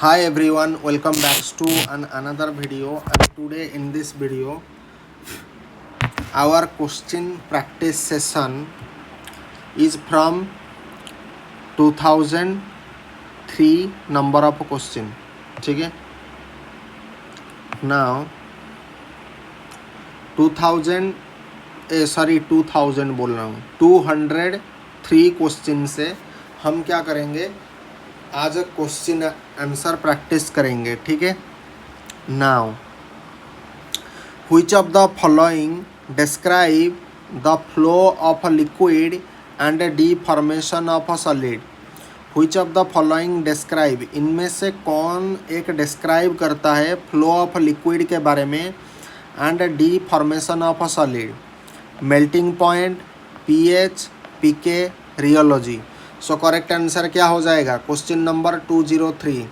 Hi everyone, welcome back to another video. And today in this video, our question practice session is from 2003 number of question. ठीक है. Now 2000 बोल रहा हूँ 203 question से हम क्या करेंगे, आज क्वेश्चन आंसर प्रैक्टिस करेंगे. ठीक है. Now which of the following describe the flow of liquid and deformation of solid. Which of the following describe, इनमें से कौन एक डिस्क्राइब करता है फ्लो ऑफ लिक्विड के बारे में and deformation of solid. Melting point, pH, pK, rheology. So correct answer क्या हो जाएगा, क्वेश्चन नंबर 203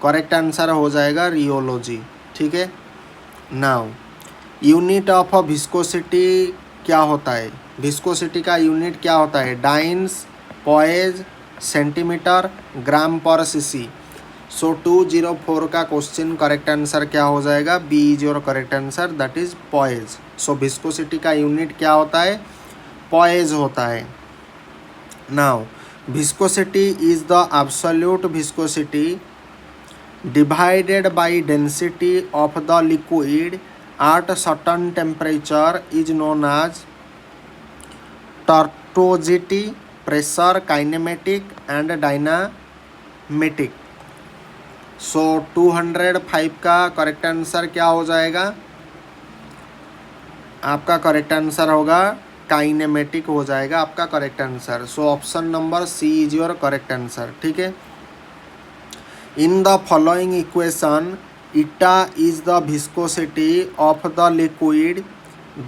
करेक्ट आंसर हो जाएगा रियोलॉजी. ठीक है. नाउ यूनिट ऑफ विस्कोसिटी क्या होता है, विस्कोसिटी का यूनिट क्या होता है, डाइन्स, पॉइज, सेंटीमीटर, ग्राम पर सीसी. सो 204 का क्वेश्चन करेक्ट आंसर क्या हो जाएगा, B is your correct answer, that is poise. So viscosity का यूनिट क्या होता है, पॉइज होता है. Now viscosity is the absolute viscosity divided by density of the liquid at certain temperature is known as tortuosity, pressure, kinematic and dynamic. So 205 का correct answer क्या हो जाएगा, आपका करेक्ट आंसर होगा काइनेमेटिक हो जाएगा आपका correct answer. So option number C is your correct answer. ठीक है. In the following equation eta is the viscosity of the liquid,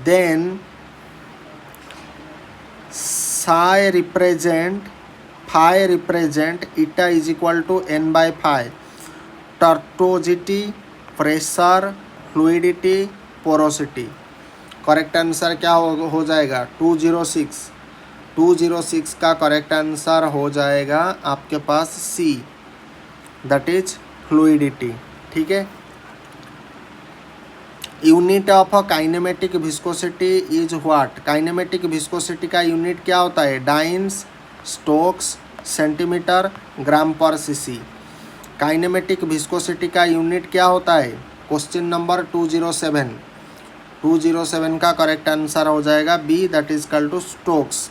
then phi represent eta is equal to n by phi. Tortuosity, pressure, fluidity, porosity. Correct answer क्या हो जाएगा, 206 का correct answer हो जाएगा आपके पास सी, दैट इज फ्लूइडिटी. ठीक है. Unit of kinematic viscosity is what, kinematic viscosity का यूनिट क्या होता है, डाइन्स, स्टोक्स, सेंटीमीटर, ग्राम पर सीसी. काइनेमेटिक विस्कोसिटी का यूनिट क्या होता है, क्वेश्चन नंबर 207 का करेक्ट आंसर हो जाएगा B, that is call to stokes.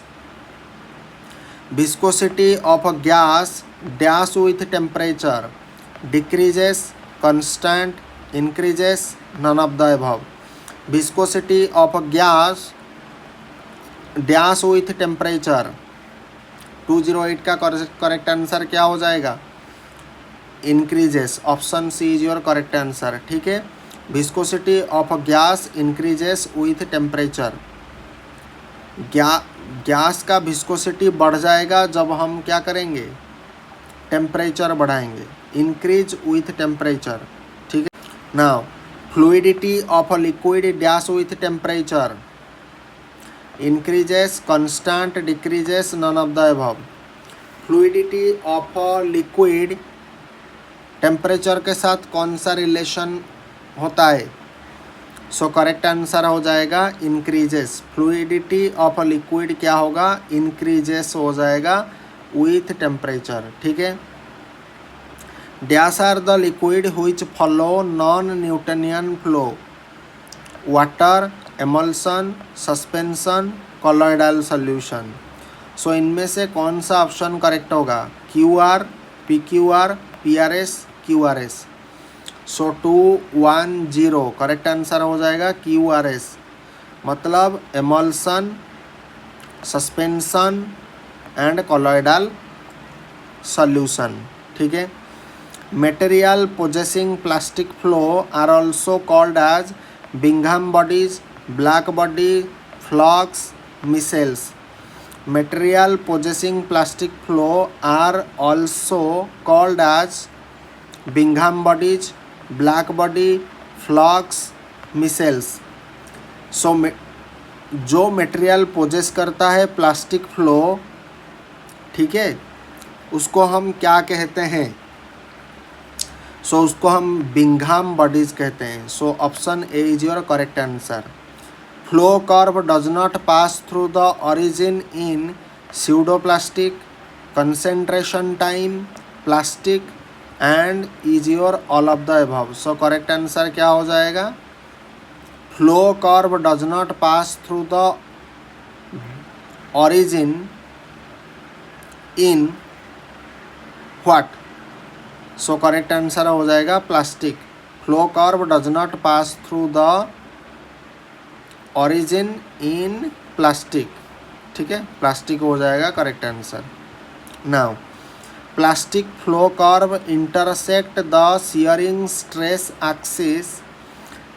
Viscosity of gas dash with temperature, decreases, constant, increases, none of the above. Viscosity of gas dash with temperature 208 का correct answer क्या हो जाएगा, increases. Option C is your correct answer. ठीक है. Viscosity of gas increases with temperature. Gas का viscosity बढ़ जाएगा जब हम क्या करेंगे, टेम्परेचर बढ़ाएंगे, इंक्रीज विथ टेम्परेचर. ठीक है. Now fluidity of liquid dash with temperature, increases, constant, decreases, none of the above. Fluidity of liquid temperature के साथ कौन सा रिलेशन होता है, सो करेक्ट आंसर हो जाएगा इंक्रीजेस. फ्लूइडिटी ऑफ लिक्विड क्या होगा, इंक्रीजेस हो जाएगा विथ टेम्परेचर. ठीक है. Dash are the liquid which follow non Newtonian flow, water, emulsion, suspension, colloidal solution. So इनमें से कौन सा ऑप्शन करेक्ट होगा, QR, PQR, PRS, QRS. So 210 correct answer हो जाएगा QRS, मतलब emulsion, suspension and colloidal solution. ठीक है. Material possessing plastic flow are also called as Bingham bodies, black body, flux, micelles. Material possessing plastic flow are also called as Bingham bodies, black body, flux, micelles. So जो material poses करता है plastic flow, ठीक है, उसको हम क्या कहते हैं, सो उसको हम बिंघाम बॉडीज कहते हैं। So option A is your correct answer. Flow curve does not pass through the origin in pseudoplastic, concentration time, plastic and is your all of the above. So correct answer क्या हो जाएगा? Flow curve does not pass through the origin in what? So correct answer हो जाएगा plastic. Flow curve does not pass through the origin in plastic. ठीक है, plastic हो जाएगा correct answer. Now plastic flow curve intersect the shearing stress axis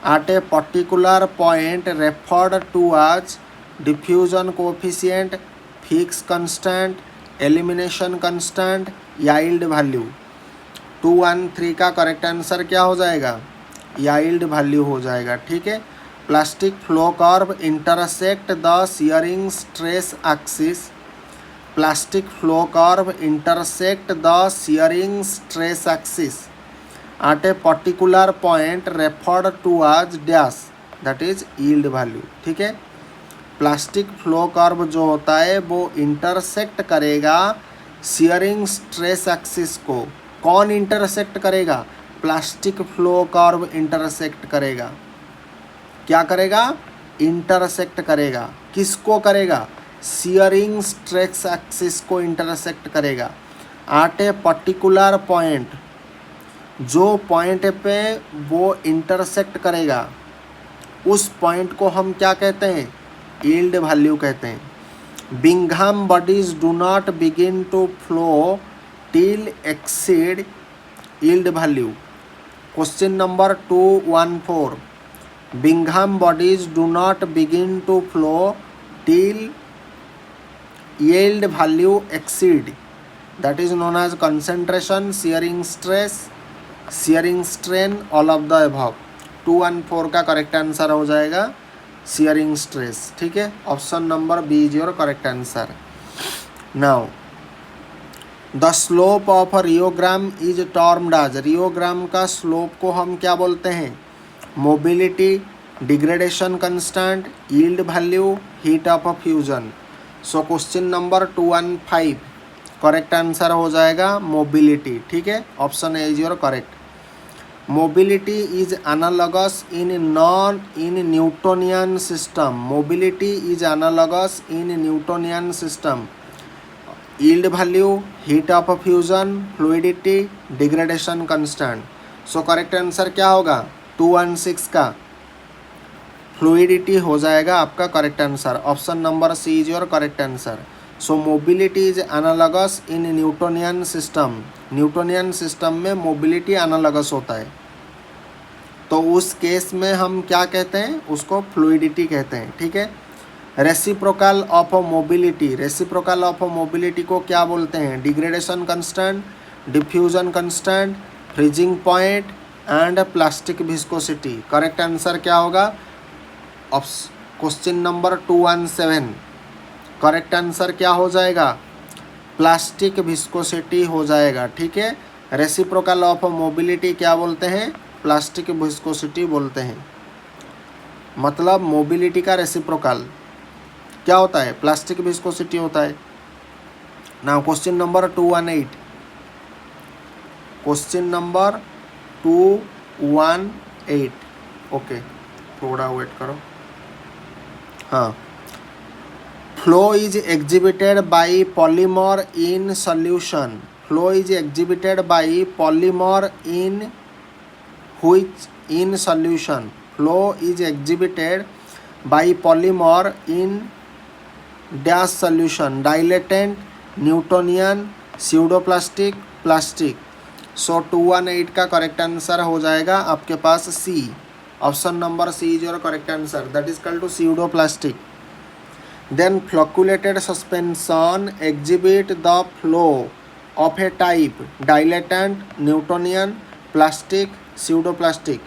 at a particular point referred to as diffusion coefficient, fixed constant, elimination constant, yield value। 2 1 3 का correct answer क्या हो जाएगा? yield value हो जाएगा। ठीक है, plastic flow curve intersect the shearing stress axis. Plastic flow curve intersect the shearing stress axis at a particular point referred to as dash, that is yield value। ठीक है, plastic flow curve जो होता है वो intersect करेगा shearing stress axis को। कौन intersect करेगा? प्लास्टिक फ्लो कर्व इंटरसेक्ट करेगा। क्या करेगा? इंटरसेक्ट करेगा। किसको करेगा? शियरिंग स्ट्रेस एक्सिस को इंटरसेक्ट करेगा। एट ए पर्टिकुलर पॉइंट, जो पॉइंट पे वो इंटरसेक्ट करेगा उस पॉइंट को हम क्या कहते हैं? यील्ड वैल्यू कहते हैं। Bingham bodies do not begin to flow till exceed yield value. Question number 214, Bingham bodies do not begin to flow till yield value exceed, that is known as concentration, shearing stress, shearing strain, all of the above. 2 1 4 का correct answer हो जाएगा shearing stress. ठीक है, option number B is your correct answer. Now the slope of rheogram is termed as. Rheogram का slope को हम क्या बोलते हैं? Mobility, degradation constant, yield value, heat of fusion. So question number 215 correct answer हो जाएगा मोबिलिटी। ठीक है, option A is your correct. Mobility is analogous in Newtonian system. Mobility is analogous in Newtonian system. Yield value, heat of fusion, fluidity, degradation constant. So correct answer क्या होगा? 216 का fluidity हो जाएगा आपका correct answer. Option number C is your correct answer. So mobility is analogous in Newtonian system. Newtonian system में mobility analogous होता है, तो उस केस में हम क्या कहते हैं? उसको फ्लूइडिटी कहते हैं। ठीक है, reciprocal of mobility. Reciprocal of mobility को क्या बोलते हैं? Degradation constant, diffusion constant, freezing point and plastic viscosity. Correct answer क्या होगा? क्वेश्चन नंबर 217 करेक्ट आंसर क्या हो जाएगा? प्लास्टिक विस्कोसिटी हो जाएगा। ठीक है, रेसिप्रोकल ऑफ मोबिलिटी क्या बोलते हैं? प्लास्टिक विस्कोसिटी बोलते हैं। मतलब मोबिलिटी का रेसिप्रोकल क्या होता है? प्लास्टिक विस्कोसिटी होता है। Now question number 218, question number 218। Okay, थोड़ा वेट करो। हाँ, flow is exhibited by polymer in solution. Flow is exhibited by polymer in which in solution? Flow is exhibited by polymer in dash solution, dilatant, Newtonian, pseudoplastic, plastic। So 218 का correct answer हो जाएगा आपके पास C. Option number C is your correct answer, that is called to pseudoplastic। Then flocculated suspension exhibit the flow of a type dilatant, Newtonian, plastic, pseudoplastic.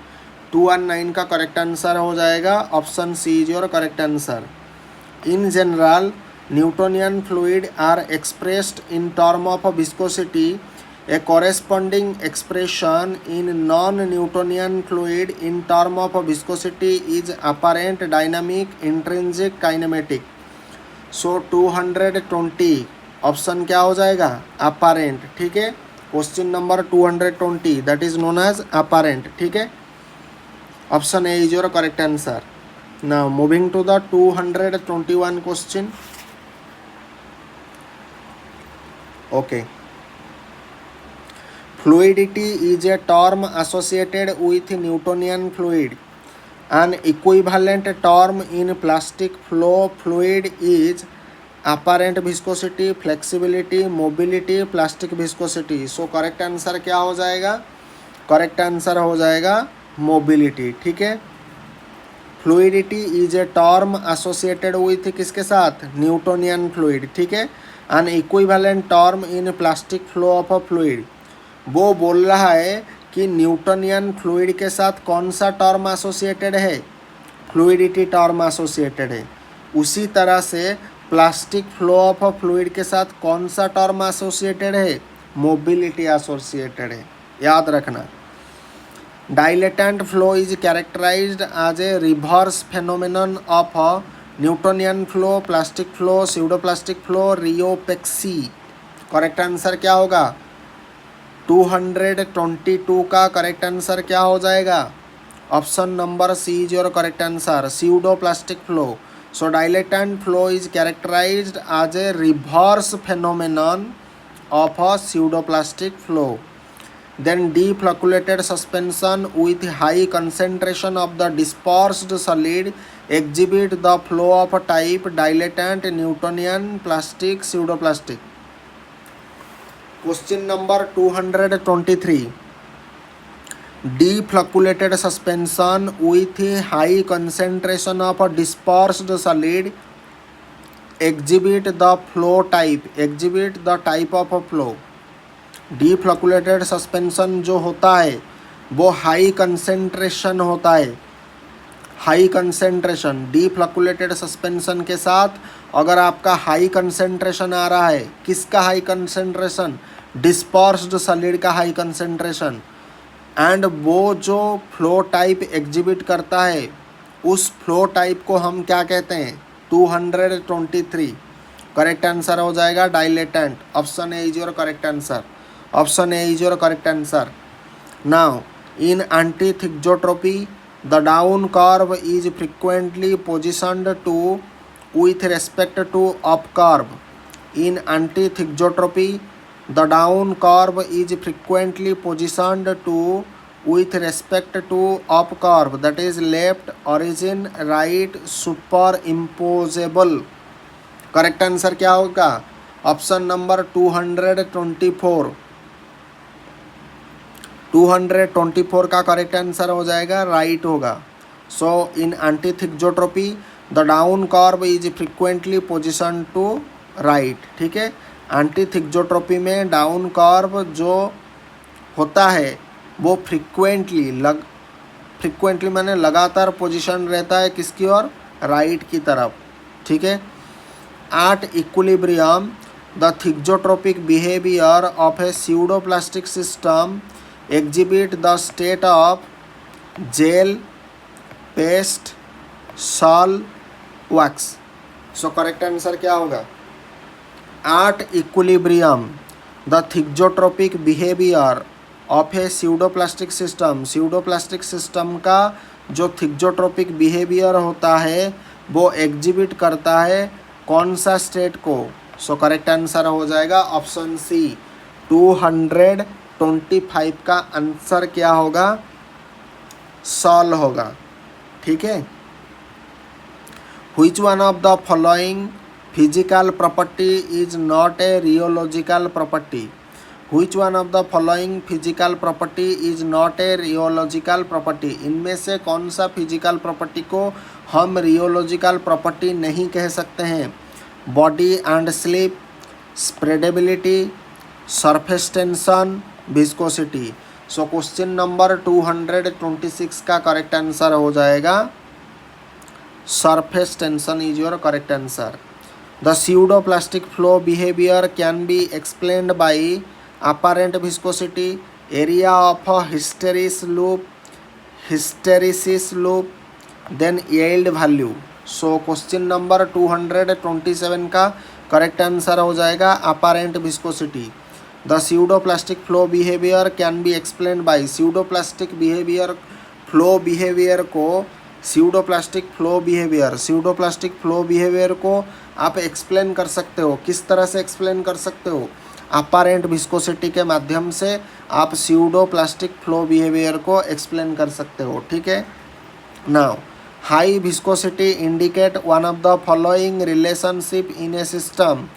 219 का correct answer हो जाएगा option C is your correct answer. In general Newtonian fluid are expressed in term of viscosity A corresponding expression in non-Newtonian fluid in term of viscosity is apparent, dynamic, intrinsic, kinematic. So 220 option क्या हो जाएगा? apparent. ठीक है, question number 220 that is known as apparent. ठीक है, option A is your correct answer. Now moving to the 221 question. Okay. Fluidity is a term associated with Newtonian fluid. An equivalent term in plastic flow fluid is apparent viscosity, flexibility, mobility, plastic viscosity. So correct answer क्या हो जाएगा? Correct answer हो जाएगा mobility. ठीक है, fluidity is a term associated with किसके साथ? Newtonian fluid. ठीक है, N equivalent term in plastic flow of a fluid. वो बोल रहा है कि न्यूटोनियन फ्लूइड के साथ कौन सा टर्म एसोसिएटेड है? फ्लूइडिटी टर्म एसोसिएटेड है. उसी तरह से plastic flow of a fluid के साथ कौन सा टर्म एसोसिएटेड है? मोबिलिटी एसोसिएटेड है. याद रखना. Dilatant flow is characterized as a reverse phenomenon of Newtonian flow, plastic flow, pseudoplastic flow, rheopexy. Correct answer क्या होगा? 222 का करेक्ट आंसर क्या हो जाएगा? Option number C is your correct answer, pseudoplastic flow. So dilatant flow is characterized as a reverse phenomenon of a pseudoplastic flow. Then deflocculated suspension with high concentration of the dispersed solid exhibit the flow of type dilatant, Newtonian, plastic, pseudoplastic. Question number 223. Deflocculated suspension with high concentration of dispersed solid exhibit the flow type, exhibit the type of flow. Deflocculated suspension जो होता है वो high concentration होता है. High concentration डीफ्लकुलेटेड suspension के साथ अगर आपका हाई कंसेंट्रेशन आ रहा है, किसका हाई कंसेंट्रेशन? डिस्पर्स्ड सॉलिड का हाई कंसेंट्रेशन. एंड वो जो फ्लो टाइप एग्जिबिट करता है उस फ्लो टाइप को हम क्या कहते हैं? 223. करेक्ट आंसर हो जाएगा dilatant. Option A is your correct answer. Option A is your correct answer. Now, in antithixotropy, the down curve is frequently positioned to with respect to up curve. In antithixotropy, the down curve is frequently positioned to with respect to up curve, that is left origin, right superimposable. Correct answer क्या होगा? Option number 224. 224 का correct answer हो जाएगा, right होगा. So in antithixotropy the down curve is frequently position to right. ठीक है, एंटीथिक्जोट्रोपी में down curve जो होता है वो फ्रीक्वेंटली माने लगातार पोजीशन रहता है किसकी ओर? राइट की तरफ. ठीक है. At equilibrium the thixotropic behaviour of a pseudoplastic system exhibit the state of gel, paste, sol, wax. So correct answer क्या होगा? At equilibrium the thixotropic behavior of a pseudoplastic system, pseudoplastic system का जो thixotropic behavior होता है वो exhibit करता है कौन सा स्टेट को? सो करेक्ट आंसर हो जाएगा ऑप्शन सी, 225 का आंसर क्या होगा? सॉल होगा. ठीक है. Which one of the following physical property is not a rheological property? Which one of the following physical property is not a rheological property? इनमें से कौन सा फिजिकल प्रॉपर्टी को हम रियोलॉजिकल प्रॉपर्टी नहीं कह सकते हैं? Body and slip, spreadability, surface tension, viscosity. So question number 226 का करेक्ट आंसर हो जाएगा surface tension is your correct answer. The pseudoplastic flow behaviour can be explained by apparent viscosity, area of a hysteresis loop, then yield value. So question number 227 का correct answer हो जाएगा apparent viscosity. The pseudoplastic flow behavior can be explained by pseudoplastic flow behavior को आप explain कर सकते हो. किस तरह से एक्सप्लेन कर सकते हो? अपारेंट विस्कोसिटी के माध्यम से आप स्यूडोप्लास्टिक फ्लो बिहेवियर को एक्सप्लेन कर सकते हो. ठीक है. Now high viscosity indicate one of the following relationship in A system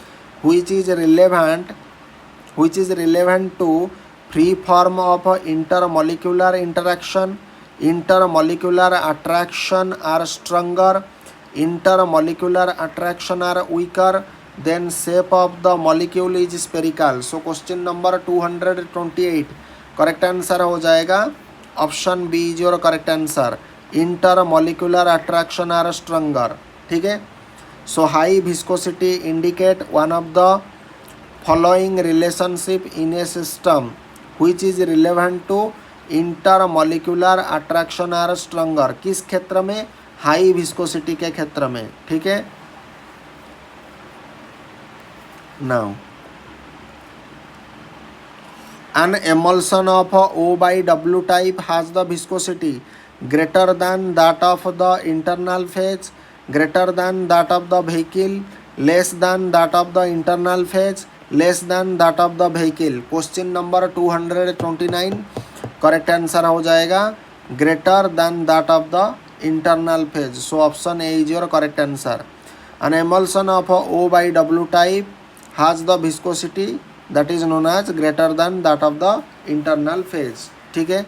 which is relevant to free form of intermolecular interaction. Intermolecular attraction are stronger, intermolecular attraction are weaker, then shape of the molecule is spherical. So question number 228 correct answer हो जाएगा option B is your correct answer. Intermolecular attraction are stronger. ठीक है. So high viscosity indicate one of the following relationship in a system which is relevant to intermolecular attraction are stronger. किस क्षेत्र में? High viscosity के क्षेत्र में. ठीक है. now an emulsion of O by W type has the viscosity greater than that of the internal phase, greater than that of the vehicle, less than that of the internal phase, less than that of the vehicle. Question number 229 correct answer हो जाएगा greater than that of the internal phase. So option A is your correct answer. An emulsion of O by W type has the viscosity that is known as greater than that of the internal phase. ठीक है.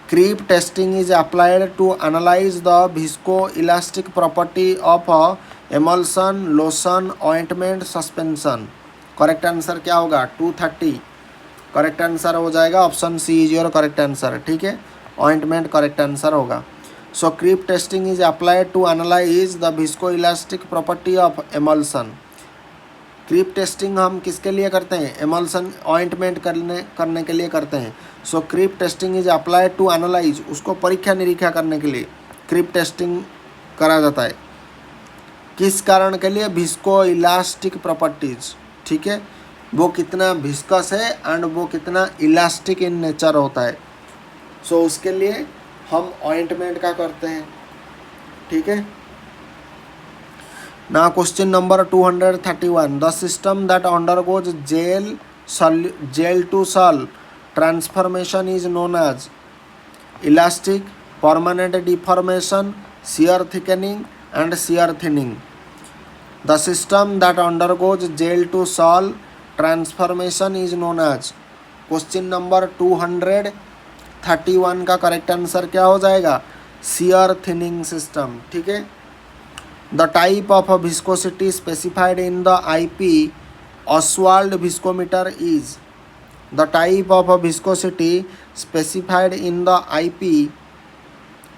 Creep testing is applied to analyse the viscoelastic property of emulsion, lotion, ointment, suspension. Correct answer क्या होगा? 230 correct answer हो जाएगा. Option C is your correct answer. ठीक है. Ointment correct answer होगा. So creep testing is applied to analyse the viscoelastic property of emulsion. Creep testing हम किसके लिए करते हैं? एमल्सन ऑइंटमेंट करने के लिए करते हैं. So creep testing is applied to analyse, उसको परीक्षा निरीक्षा करने के लिए क्रीप टेस्टिंग करा जाता है. किस कारण के लिए? Visco elastic properties. ठीक है. वो कितना विस्कस है एंड वो कितना इलास्टिक इन नेचर होता है. सो उसके लिए हम ऑइंटमेंट का करते हैं. ठीक है. ना question number 231 the system that undergoes gel to sol transformation is known as elastic, permanent deformation, shear thickening and shear thinning. The system that undergoes gel to sol transformation is known as. Question number 231 का correct answer क्या हो जाएगा? shear thinning system. ठीक है. The type of viscosity specified in the IP Oswald viscometer is. The type of viscosity specified in the IP.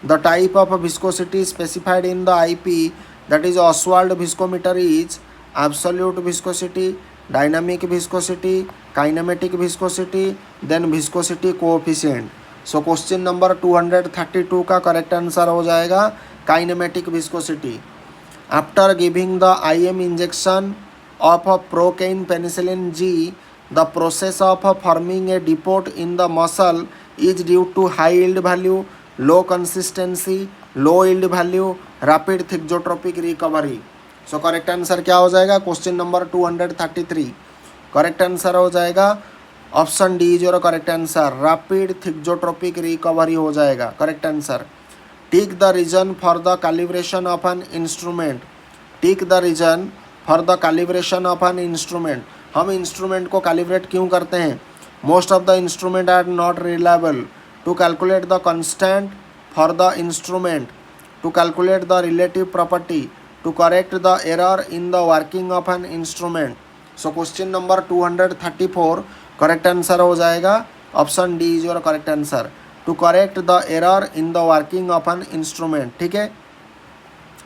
The type of viscosity specified in the IP that is Oswald viscometer is absolute viscosity, dynamic viscosity, kinematic viscosity, then viscosity coefficient. So question number 232 का correct answer हो जाएगा kinematic viscosity. After giving the IM injection of procaine penicillin G, the process of forming a depot in the muscle is due to high yield value, low consistency, low yield value, rapid thixotropic recovery. So correct answer क्या हो जाएगा? Question number 233 correct answer हो जाएगा option D is your correct answer. Rapid thixotropic recovery हो जाएगा correct answer. Tick the reason for the calibration of an instrument. Tick the reason for the calibration of an instrument. हम instrument को calibrate क्यों करते हैं? Most of the instrument are not reliable. To calculate the constant for the instrument, to calculate the relative property, to correct the error in the working of an instrument. So question number 234 correct answer हो जाएगा option D is your correct answer. To correct the error in the working of an instrument. ठीक है.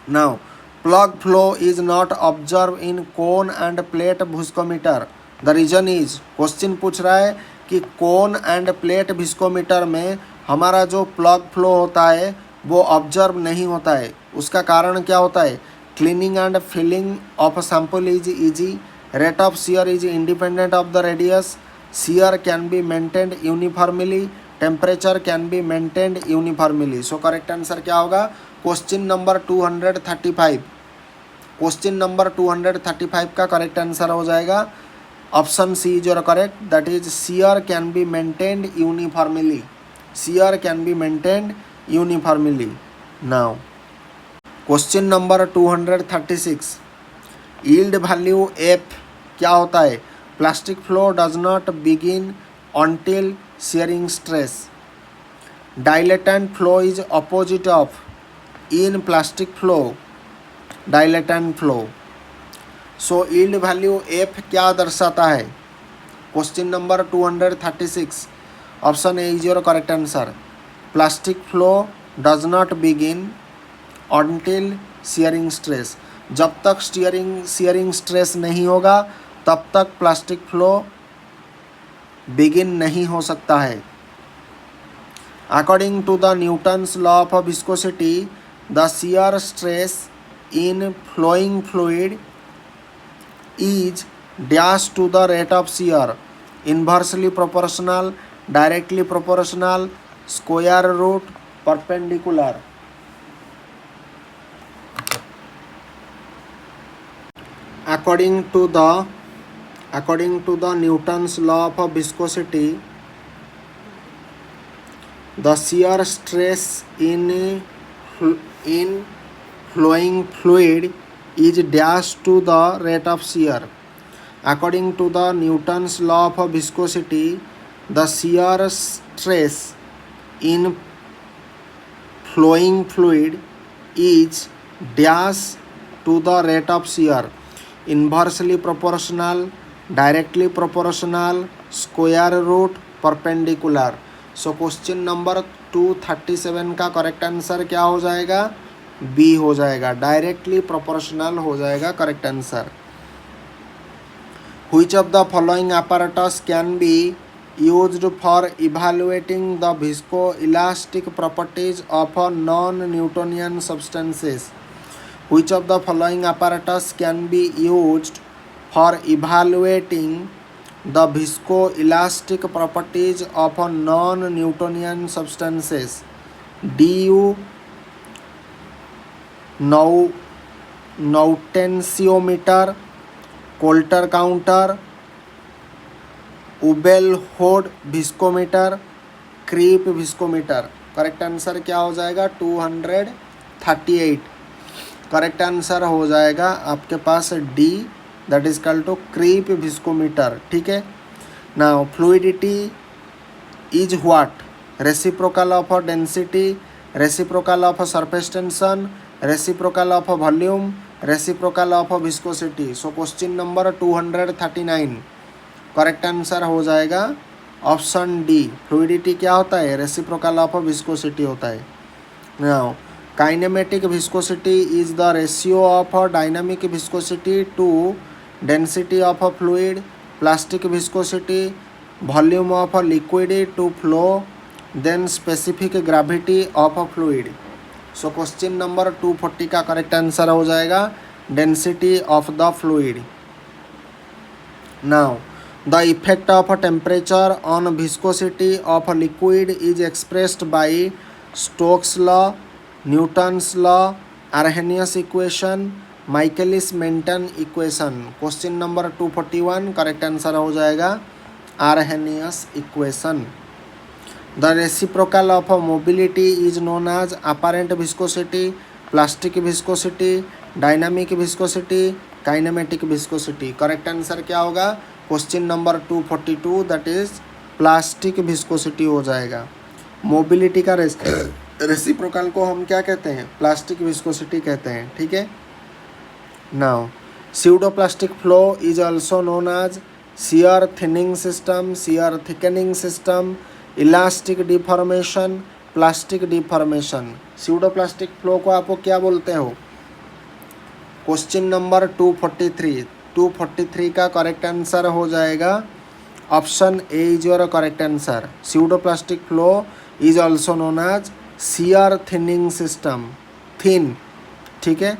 Now plug flow is not observed in cone and plate viscometer. The reason is, question पूछ रहा है कि cone end plate viscometer में हमारा जो plug flow होता है वो ऑब्जर्व नहीं होता है। उसका कारण क्या होता है? Cleaning and filling of sample is easy, rate of shear is independent of the radius, shear can be maintained uniformly, temperature can be maintained uniformly. So correct answer क्या होगा? क्वेश्चन नंबर 235, क्वेश्चन नंबर 235 का correct answer हो जाएगा option C is your correct, that is shear can be maintained uniformly, shear can be maintained uniformly. Now question number 236, yield value F क्या होता है? Plastic flow does not begin until shearing stress, dilatant flow is opposite of in plastic flow, dilatant flow. So yield value F क्या दर्शाता है? Question number 236, option A is your correct answer. Plastic flow does not begin until shearing stress, जब तक shearing stress नहीं होगा तब तक plastic flow begin नहीं हो सकता है। According to the Newton's law of viscosity, the shear stress in flowing fluid is dash to the rate of shear, inversely proportional, directly proportional, square root, perpendicular. According to the Newton's law of viscosity, the shear stress in flowing fluid is dash to the rate of shear. According to the Newton's law of viscosity, the shear stress in flowing fluid is dash to the rate of shear, inversely proportional, directly proportional, square root, perpendicular. So question number 237 का correct answer क्या हो जाएगा? B हो जाएगा, directly proportional हो जाएगा correct answer. Which of the following apparatus can be used for evaluating the visco elastic properties of non Newtonian substances? Which of the following apparatus can be used for evaluating the viscoelastic properties of non-Newtonian substances? DU Newtonsiometer, Coulter counter, Ubel-Hod viscometer, creep viscometer. Correct answer क्या हो जाएगा? 238। Correct answer हो जाएगा आपके पास D, that is called to creep viscometer. ठीक है। Now fluidity is what? Reciprocal of density, reciprocal of surface tension, reciprocal of volume, reciprocal of viscosity. So question number 239 correct answer हो जाएगा option D. Fluidity क्या होता है? Reciprocal of viscosity होता है। Now kinematic viscosity is the ratio of dynamic viscosity to density of fluid, plastic viscosity, volume of liquid to flow, then specific gravity of fluid. So question number 240 का correct answer हो जाएगा density of the fluid. Now the effect of temperature on viscosity of liquid is expressed by Stokes law, Newton's law, Arrhenius equation, Michaelis Menten equation. Question number 241 correct answer हो जाएगा Arrhenius equation. The reciprocal of mobility is known as apparent viscosity, plastic viscosity, dynamic viscosity, kinematic viscosity. Correct answer क्या होगा? Question number 242 that is plastic viscosity हो जाएगा। Mobility का reciprocal को हम क्या कहते हैं? प्लास्टिक विस्कोसिटी कहते हैं। ठीक है। Now pseudoplastic flow is also known as shear thinning system, shear thickening system, elastic deformation, plastic deformation. Pseudoplastic flow को आप क्या बोलते हो? क्वेश्चन नंबर 243 243 का करेक्ट आंसर हो जाएगा option A is your correct answer. Pseudoplastic flow is also known as shear thinning system, thin, ठीक है।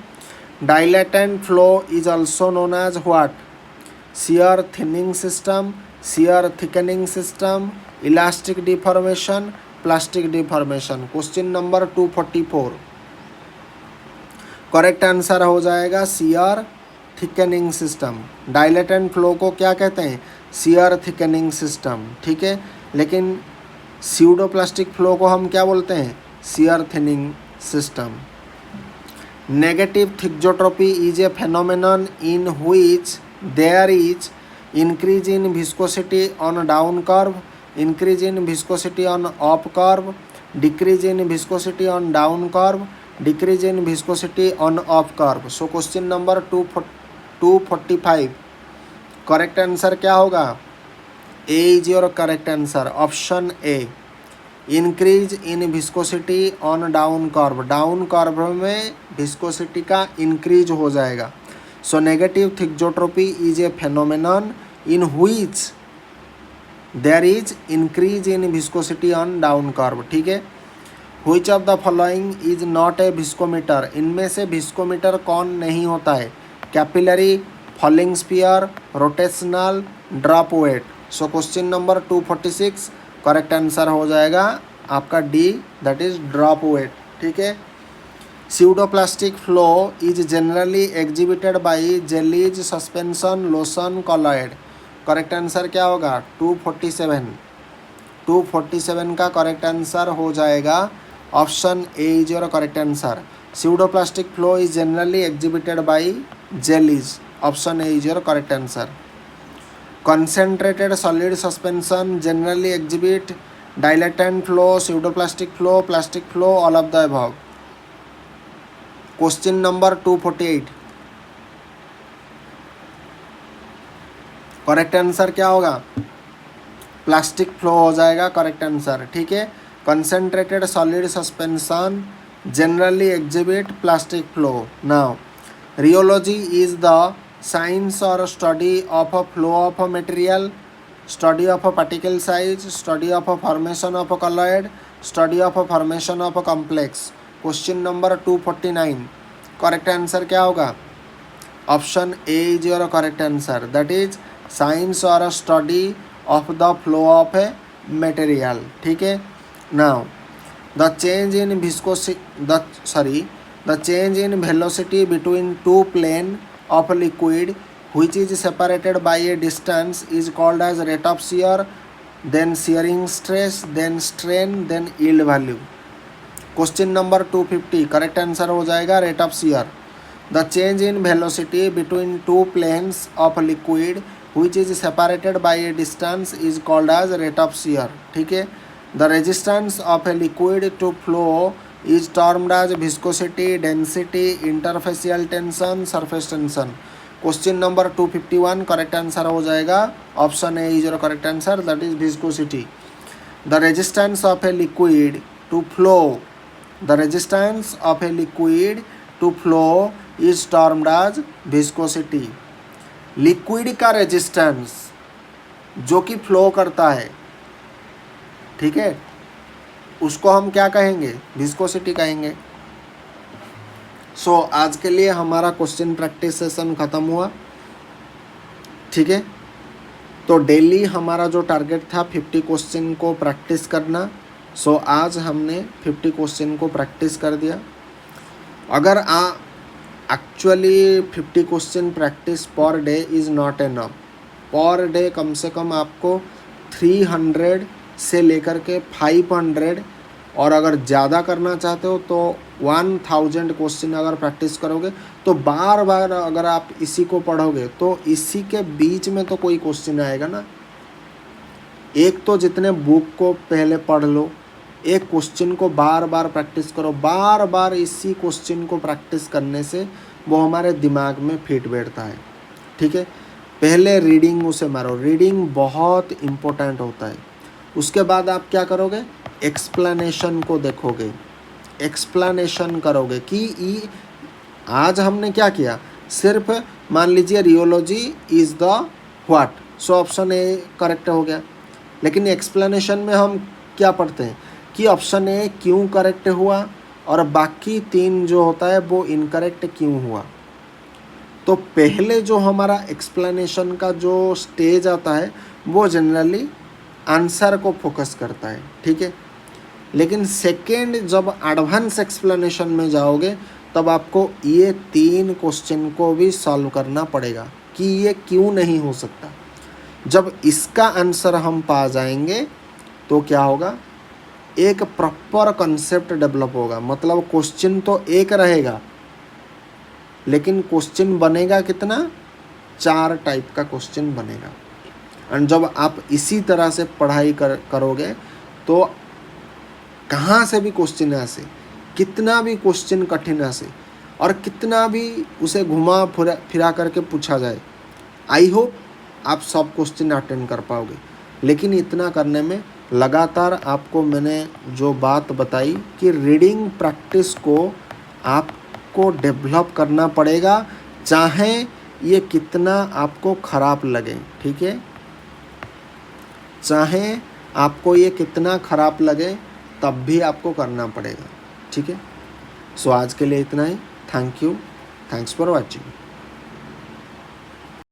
Dilatant flow is also known as what? Shear thinning system, shear thickening system, elastic deformation, plastic deformation. Question number 244 correct answer हो जाएगा shear thickening system. Dilatant flow को क्या कहते हैं? Shear thickening system, ठीक है। लेकिन स्यूडोप्लास्टिक फ्लो को हम क्या बोलते हैं? Shear thinning system. Negative thixotropy is a phenomenon in which there is increase in viscosity on down curve, increase in viscosity on up curve, decrease in viscosity on down curve, decrease in viscosity on up curve. So question number 245 correct answer क्या होगा? A is your correct answer, option A, increase in viscosity on down curve. down curve में viscosity का increase हो जाएगा। So negative thixotropy is a phenomenon in which there is increase in viscosity on down curve, ठीक है। Which of the following is not a viscometer? इनमें से viscometer कौन नहीं होता है? Capillary, falling sphere, rotational, drop weight. So question number 246 correct answer हो जाएगा आपका D, that is drop weight, ठीक है। Pseudoplastic flow is generally exhibited by jellies, suspension, lotion, colloid. Correct answer क्या होगा? 247 का करेक्ट आंसर हो जाएगा option A is your correct answer. Pseudoplastic flow is generally exhibited by jellies, option A is your correct answer. Concentrated solid suspension generally exhibit dilatant flow, pseudoplastic flow, plastic flow, all of the above. Question number 248 correct answer क्या होगा? Plastic flow हो जाएगा correct answer, ठीक है। Concentrated solid suspension generally exhibit plastic flow. Now rheology is the science और study of a flow of a material, study of a particle size, study of a formation of a colloid, study of a formation of a complex. Question number 249 correct answer क्या होगा? Option A is your correct answer, that is science और study of the flow of a material, ठीक है। Now the change in velocity between two plane of liquid which is separated by a distance is called as rate of shear, then shearing stress, then strain, then yield value. Question number 250 correct answer हो जाएगा rate of shear. The change in velocity between two planes of liquid which is separated by a distance is called as rate of shear, ठीक है। The resistance of a liquid to flow is termed as viscosity, density, interfacial tension, surface tension. Question number 251 correct answer हो जाएगा option A is your correct answer, that is viscosity. The resistance of a liquid to flow, the resistance of a liquid to flow is termed as viscosity. Liquid का resistance जो कि flow करता है, ठीक है, उसको हम क्या कहेंगे? विस्कोसिटी कहेंगे। सो आज के लिए हमारा क्वेश्चन प्रैक्टिस सेशन ख़त्म हुआ, ठीक है। तो डेली हमारा जो टारगेट था 50 क्वेश्चन को प्रैक्टिस करना, सो आज हमने 50 क्वेश्चन को प्रैक्टिस कर दिया। अगर actually 50 question practice per day is not enough. Per day कम से कम आपको 300 से लेकर के 500, और अगर ज़्यादा करना चाहते हो तो 1000 क्वेश्चन अगर प्रैक्टिस करोगे तो बार बार अगर आप इसी को पढ़ोगे तो इसी के बीच में तो कोई क्वेश्चन आएगा ना। एक तो जितने बुक को पहले पढ़ लो, एक क्वेश्चन को बार बार प्रैक्टिस करो। बार बार इसी क्वेश्चन को प्रैक्टिस करने से वो हमारे दिमाग में फिट बैठता है, ठीक है। पहले रीडिंग उसे मारो, रीडिंग बहुत इम्पोर्टेंट होता है। उसके बाद आप क्या करोगे? एक्सप्लेनेशन को देखोगे, एक्सप्लेनेशन करोगे कि आज हमने क्या किया, सिर्फ मान लीजिए rheology is the what, so option A correct हो गया। लेकिन एक्सप्लेनेशन में हम क्या पढ़ते हैं कि ऑप्शन ए क्यों करेक्ट हुआ और बाकी 3 जो होता है वो इनकरेक्ट क्यों हुआ। तो पहले जो हमारा एक्सप्लेनेशन का जो स्टेज आता है वो जनरली आंसर को फोकस करता है, ठीक है। लेकिन सेकेंड जब एडवांस एक्सप्लेनेशन में जाओगे तब आपको ये 3 क्वेश्चन को भी सॉल्व करना पड़ेगा कि ये क्यों नहीं हो सकता। जब इसका आंसर हम पा जाएंगे तो क्या होगा, एक प्रॉपर कॉन्सेप्ट डेवलप होगा। मतलब क्वेश्चन तो एक रहेगा लेकिन क्वेश्चन बनेगा कितना, 4 टाइप का क्वेश्चन बनेगा। एंड जब आप इसी तरह से पढ़ाई करोगे तो कहाँ से भी क्वेश्चन ऐसे, कितना भी क्वेश्चन कठिन ऐसे और कितना भी उसे घुमा फिरा करके पूछा जाए, आई होप आप सब क्वेश्चन अटेंड कर पाओगे। लेकिन इतना करने में लगातार आपको मैंने जो बात बताई कि रीडिंग प्रैक्टिस को आपको डेवलप करना पड़ेगा, चाहे ये कितना आपको ख़राब लगे, ठीक है। चाहे आपको ये कितना ख़राब लगे तब भी आपको करना पड़ेगा, ठीक है। सो आज के लिए इतना ही। Thank you, thanks for watching.